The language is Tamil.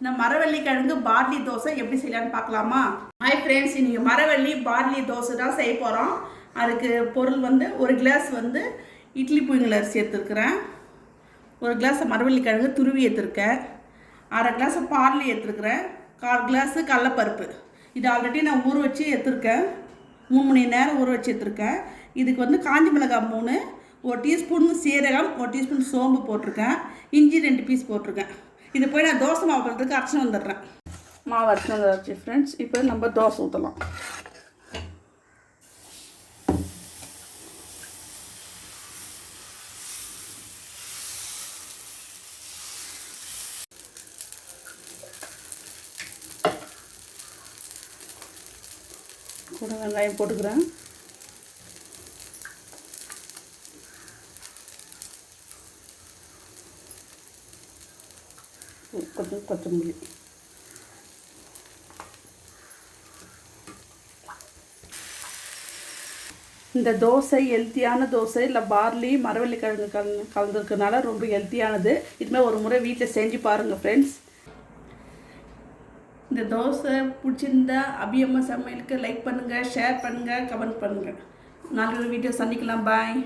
இந்த மரவள்ளி கிழங்கு பார்லி தோசை எப்படி செய்யலான்னு பார்க்கலாமா? ஹாய் ஃப்ரெண்ட்ஸ், இன்றைக்கி மரவள்ளி பார்லி தோசை தான் செய்ய போகிறோம். அதுக்கு பொருள் வந்து ஒரு கிளாஸ் வந்து இட்லி புழுங்கல் அரிசி எடுத்துருக்குறேன், ஒரு கிளாஸ் மரவள்ளி கிழங்கு துருவி எடுத்துருக்கேன், அரை கிளாஸ் பார்லி எடுத்துருக்குறேன், 1/4 கிளாஸு கடலப்பருப்பு. இது ஆல்ரெடி நான் ஊற வச்சு எடுத்துருக்கேன், 3 மணி நேரம் ஊற வச்சு எடுத்துருக்கேன். இதுக்கு வந்து காஞ்சி மிளகாய் 3, 1 டீஸ்பூன் சீரகம், 1 டீஸ்பூன் சோம்பு போட்டிருக்கேன், இஞ்சி 2 பீஸ் போட்டிருக்கேன். இது போய் நான் தோசை மாவு பண்ணுறதுக்கு அரைச்சின்னு வந்துடுறேன். மாவு அரைச்சின்னு வந்துடுச்சு ஃப்ரெண்ட்ஸ். இப்போ நம்ம தோசை ஊற்றலாம். கூட வெங்காயம் போட்டுக்கிறேன், கொஞ்சம் கொத்தமல்லி. இந்த தோசை ஹெல்த்தியான தோசை, இல்லை பார்லி மரவள்ளி கிழங்கு கலந்துருக்கனால ரொம்ப ஹெல்த்தியானது. இதுமாதிரி ஒரு முறை வீட்டில் செஞ்சு பாருங்கள் ஃப்ரெண்ட்ஸ். இந்த தோசை பிடிச்சிருந்தா அபியம்மா சமையலுக்கு லைக் பண்ணுங்கள், ஷேர் பண்ணுங்கள், கமெண்ட் பண்ணுங்கள். நாளைக்கு ஒரு வீடியோ சந்திக்கலாம். பாய்.